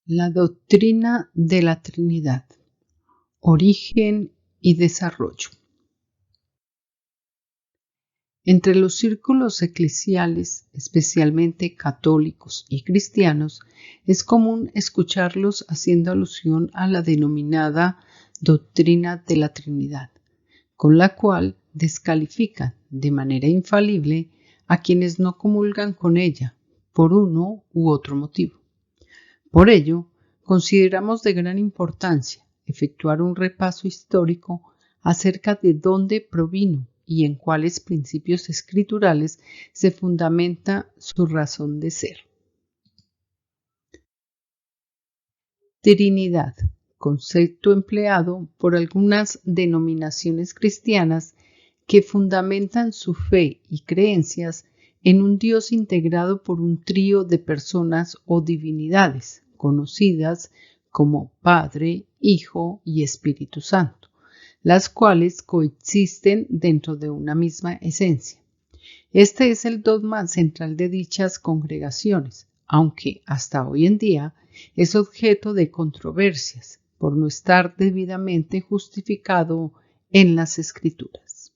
La doctrina de la Trinidad, origen y desarrollo. Entre los círculos eclesiales, especialmente católicos y cristianos, es común escucharlos haciendo alusión a la denominada doctrina de la Trinidad, con la cual descalifican de manera infalible a quienes no comulgan con ella por uno u otro motivo. Por ello, consideramos de gran importancia efectuar un repaso histórico acerca de dónde provino y en cuáles principios escriturales se fundamenta su razón de ser. Trinidad, concepto empleado por algunas denominaciones cristianas que fundamentan su fe y creencias en un Dios integrado por un trío de personas o divinidades, conocidas como Padre, Hijo y Espíritu Santo, las cuales coexisten dentro de una misma esencia. Este es el dogma central de dichas congregaciones, aunque hasta hoy en día es objeto de controversias por no estar debidamente justificado en las Escrituras.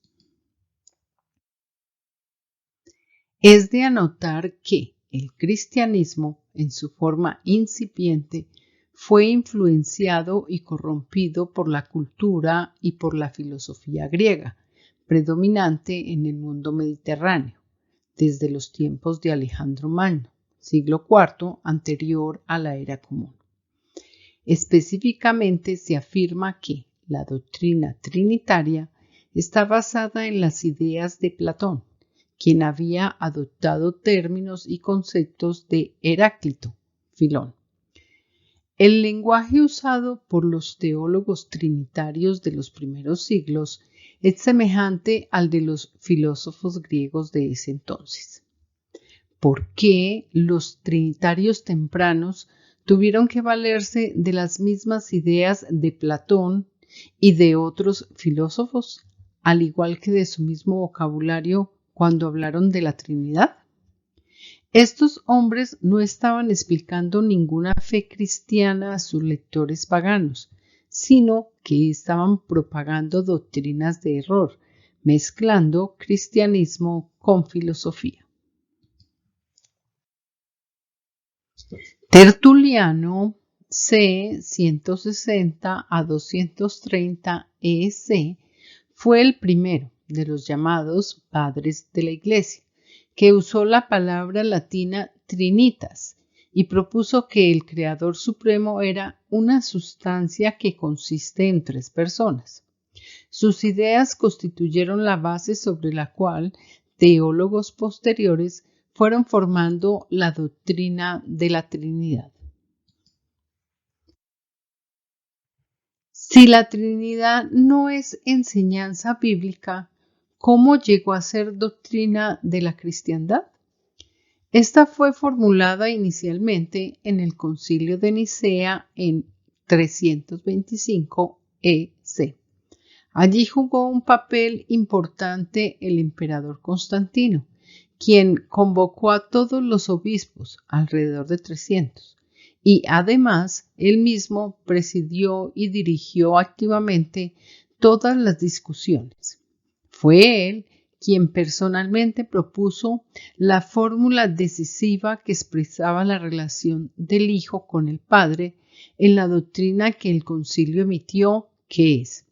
Es de anotar que el cristianismo, en su forma incipiente, fue influenciado y corrompido por la cultura y por la filosofía griega, predominante en el mundo mediterráneo, desde los tiempos de Alejandro Magno, siglo IV anterior a la era común. Específicamente se afirma que la doctrina trinitaria está basada en las ideas de Platón, quien había adoptado términos y conceptos de Heráclito, Filón. El lenguaje usado por los teólogos trinitarios de los primeros siglos es semejante al de los filósofos griegos de ese entonces. ¿Por qué los trinitarios tempranos tuvieron que valerse de las mismas ideas de Platón y de otros filósofos, al igual que de su mismo vocabulario cuando hablaron de la Trinidad? Estos hombres no estaban explicando ninguna fe cristiana a sus lectores paganos, sino que estaban propagando doctrinas de error, mezclando cristianismo con filosofía. Tertuliano, c. 160 a 230 EC, fue el primero de los llamados padres de la Iglesia, que usó la palabra latina trinitas y propuso que el Creador Supremo era una sustancia que consiste en tres personas. Sus ideas constituyeron la base sobre la cual teólogos posteriores fueron formando la doctrina de la Trinidad. Si la Trinidad no es enseñanza bíblica, ¿cómo llegó a ser doctrina de la cristiandad? Esta fue formulada inicialmente en el Concilio de Nicea en 325 EC. Allí jugó un papel importante el emperador Constantino, quien convocó a todos los obispos, alrededor de 300, y además él mismo presidió y dirigió activamente todas las discusiones. Fue él quien personalmente propuso la fórmula decisiva que expresaba la relación del Hijo con el Padre en la doctrina que el concilio emitió, que es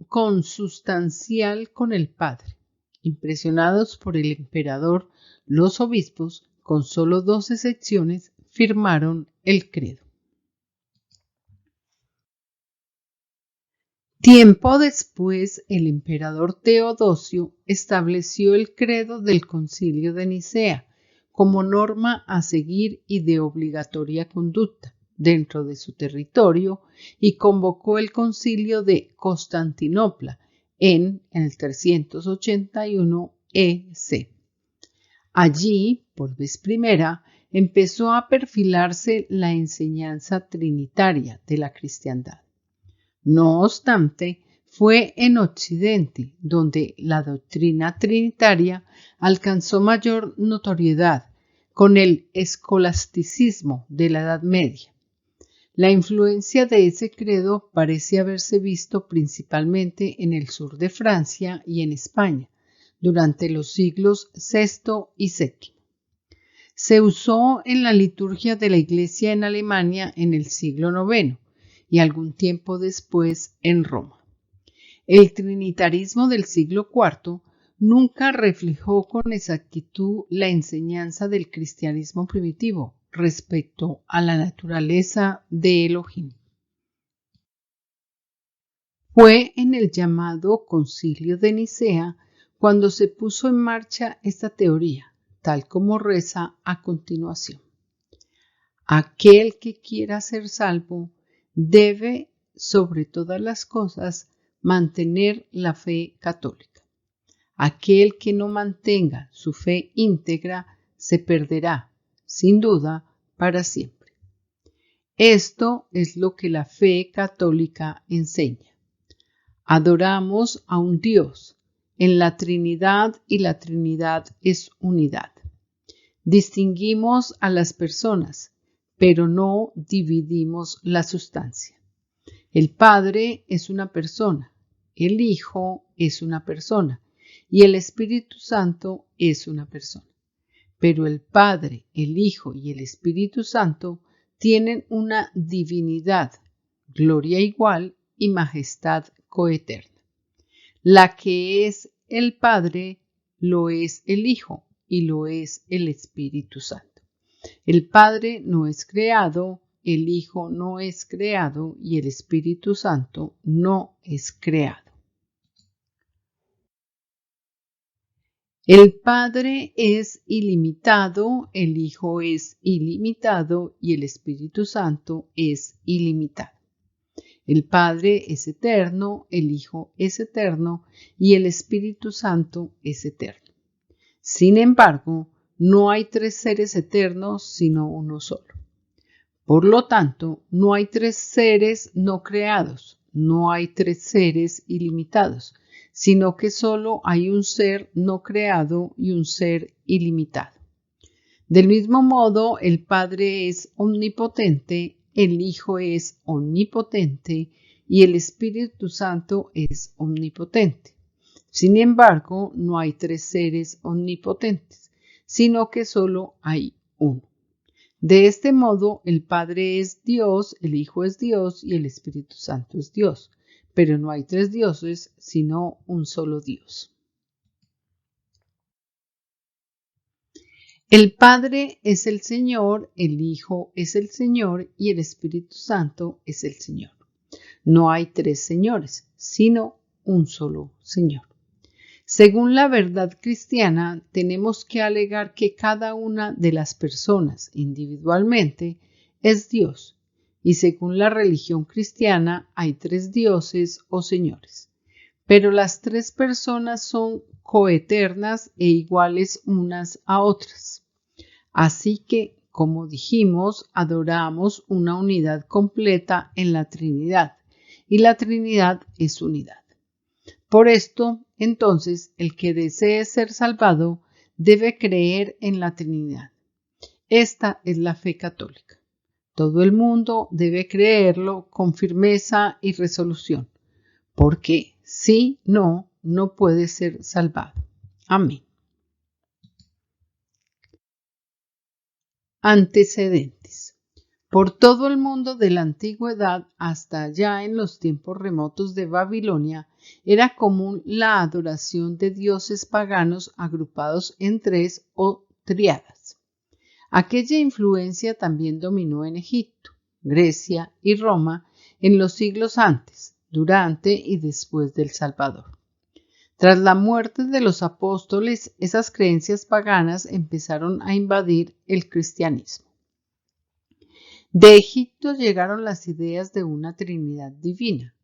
consustancial con el Padre. Impresionados por el emperador, los obispos, con solo 2 excepciones, firmaron el credo. Tiempo después, el emperador Teodosio estableció el credo del Concilio de Nicea como norma a seguir y de obligatoria conducta dentro de su territorio y convocó el Concilio de Constantinopla en el 381 EC. Allí, por vez primera, empezó a perfilarse la enseñanza trinitaria de la cristiandad. No obstante, fue en Occidente donde la doctrina trinitaria alcanzó mayor notoriedad, con el escolasticismo de la Edad Media. La influencia de ese credo parece haberse visto principalmente en el sur de Francia y en España durante los siglos VI y VII. Se usó en la liturgia de la Iglesia en Alemania en el siglo IX y algún tiempo después en Roma. El trinitarismo del siglo IV nunca reflejó con exactitud la enseñanza del cristianismo primitivo respecto a la naturaleza de Elohim. Fue en el llamado Concilio de Nicea cuando se puso en marcha esta teoría, tal como reza a continuación. Aquel que quiera ser salvo debe, sobre todas las cosas, mantener la fe católica. Aquel que no mantenga su fe íntegra se perderá, sin duda, para siempre. Esto es lo que la fe católica enseña. Adoramos a un Dios en la Trinidad y la Trinidad es unidad. Distinguimos a las personas, pero no dividimos la sustancia. El Padre es una persona, el Hijo es una persona y el Espíritu Santo es una persona. Pero el Padre, el Hijo y el Espíritu Santo tienen una divinidad, gloria igual y majestad coeterna. La que es el Padre lo es el Hijo y lo es el Espíritu Santo. El Padre no es creado, el Hijo no es creado y el Espíritu Santo no es creado. El Padre es ilimitado, el Hijo es ilimitado y el Espíritu Santo es ilimitado. El Padre es eterno, el Hijo es eterno y el Espíritu Santo es eterno. Sin embargo, no hay tres seres eternos, sino uno solo. Por lo tanto, no hay tres seres no creados, no hay tres seres ilimitados, sino que solo hay un ser no creado y un ser ilimitado. Del mismo modo, el Padre es omnipotente, el Hijo es omnipotente y el Espíritu Santo es omnipotente. Sin embargo, no hay tres seres omnipotentes, sino que solo hay uno. De este modo, el Padre es Dios, el Hijo es Dios y el Espíritu Santo es Dios. Pero no hay tres dioses, sino un solo Dios. El Padre es el Señor, el Hijo es el Señor y el Espíritu Santo es el Señor. No hay tres señores, sino un solo Señor. Según la verdad cristiana, tenemos que alegar que cada una de las personas individualmente es Dios, y según la religión cristiana hay tres dioses o señores. Pero las tres personas son coeternas e iguales unas a otras. Así que, como dijimos, adoramos una unidad completa en la Trinidad, y la Trinidad es unidad. Por esto, entonces, el que desee ser salvado debe creer en la Trinidad. Esta es la fe católica. Todo el mundo debe creerlo con firmeza y resolución, porque si no, no puede ser salvado. Amén. Antecedentes. Por todo el mundo de la antigüedad hasta allá en los tiempos remotos de Babilonia, era común la adoración de dioses paganos agrupados en tres o tríadas. Aquella influencia también dominó en Egipto, Grecia y Roma en los siglos antes, durante y después del Salvador. Tras la muerte de los apóstoles, esas creencias paganas empezaron a invadir el cristianismo. De Egipto llegaron las ideas de una Trinidad divina.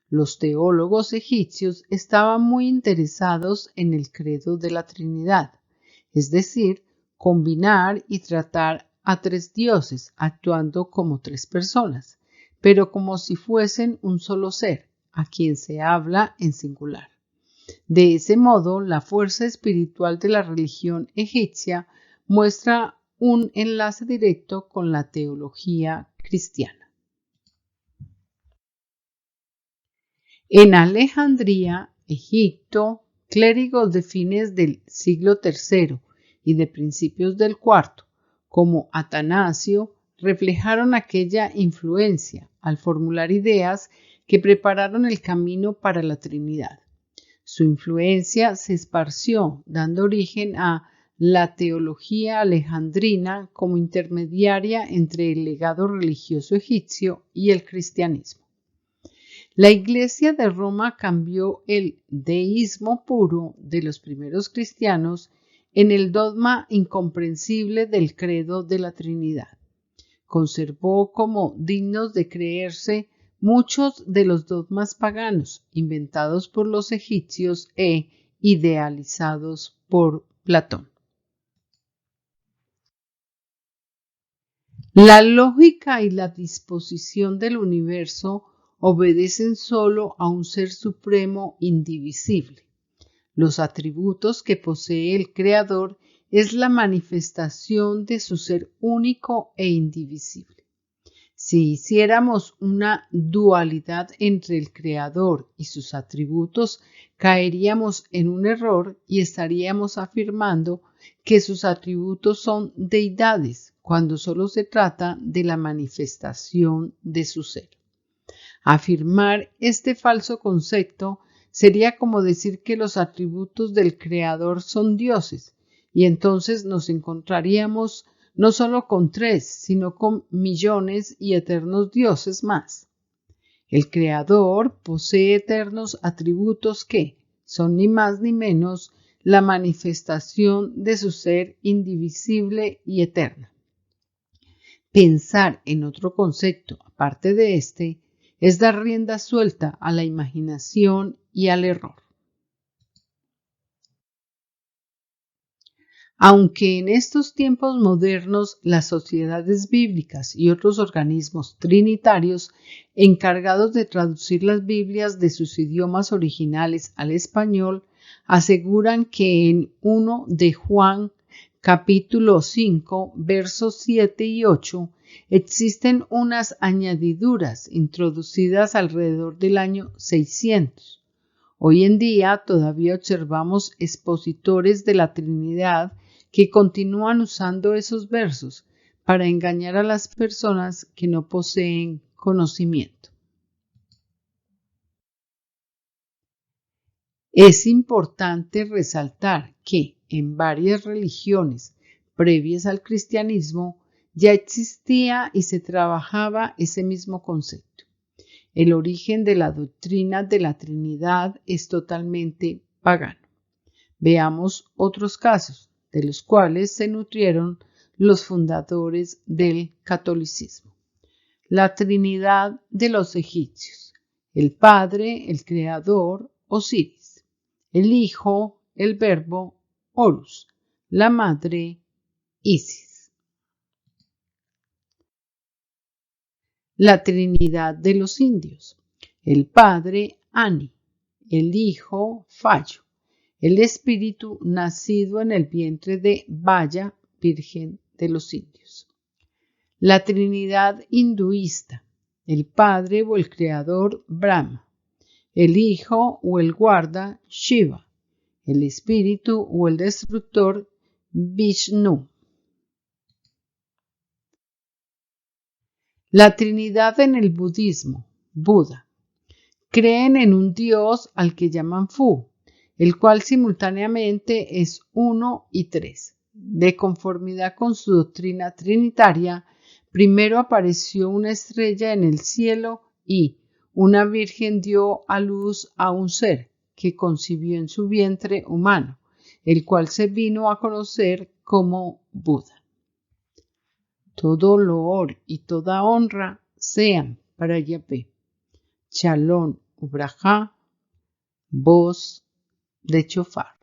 Los teólogos egipcios estaban muy interesados en el credo de la Trinidad, es decir, combinar y tratar a tres dioses actuando como tres personas, pero como si fuesen un solo ser, a quien se habla en singular. De ese modo, la fuerza espiritual de la religión egipcia muestra un enlace directo con la teología cristiana. En Alejandría, Egipto, clérigos de fines del siglo III y de principios del IV, como Atanasio, reflejaron aquella influencia al formular ideas que prepararon el camino para la Trinidad. Su influencia se esparció, dando origen a la teología alejandrina como intermediaria entre el legado religioso egipcio y el cristianismo. La Iglesia de Roma cambió el deísmo puro de los primeros cristianos en el dogma incomprensible del credo de la Trinidad. Conservó como dignos de creerse muchos de los dogmas paganos inventados por los egipcios e idealizados por Platón. La lógica y la disposición del universo obedecen solo a un ser supremo indivisible. Los atributos que posee el Creador es la manifestación de su ser único e indivisible. Si hiciéramos una dualidad entre el Creador y sus atributos, caeríamos en un error y estaríamos afirmando que sus atributos son deidades, cuando solo se trata de la manifestación de su ser. Afirmar este falso concepto sería como decir que los atributos del Creador son dioses, y entonces nos encontraríamos no solo con 3, sino con millones y eternos dioses más. El Creador posee eternos atributos que son ni más ni menos la manifestación de su ser indivisible y eterno. Pensar en otro concepto aparte de este es dar rienda suelta a la imaginación y al error. Aunque en estos tiempos modernos las sociedades bíblicas y otros organismos trinitarios encargados de traducir las Biblias de sus idiomas originales al español aseguran que en 1 de Juan capítulo 5 versos 7 y 8 existen unas añadiduras introducidas alrededor del año 600. Hoy en día todavía observamos expositores de la Trinidad que continúan usando esos versos para engañar a las personas que no poseen conocimiento. Es importante resaltar que en varias religiones previas al cristianismo ya existía y se trabajaba ese mismo concepto. El origen de la doctrina de la Trinidad es totalmente pagano. Veamos otros casos de los cuales se nutrieron los fundadores del catolicismo. La Trinidad de los egipcios: el Padre, el Creador, Osiris; el Hijo, el Verbo, Horus; la Madre, Isis. La Trinidad de los indios: el Padre, Ani; el Hijo, Fallo; el Espíritu nacido en el vientre de Vaya, Virgen de los indios. La Trinidad hinduista: el Padre o el Creador, Brahma; el Hijo o el Guarda, Shiva; el Espíritu o el Destructor, Vishnu. La Trinidad en el budismo: Buda. Creen en un Dios al que llaman Fu, el cual simultáneamente es 1 y 3. De conformidad con su doctrina trinitaria, primero apareció una estrella en el cielo y una virgen dio a luz a un ser que concibió en su vientre humano, el cual se vino a conocer como Buda. Todo loor y toda honra sean para Yahvé. Shalom Ubrajá, voz de chofar.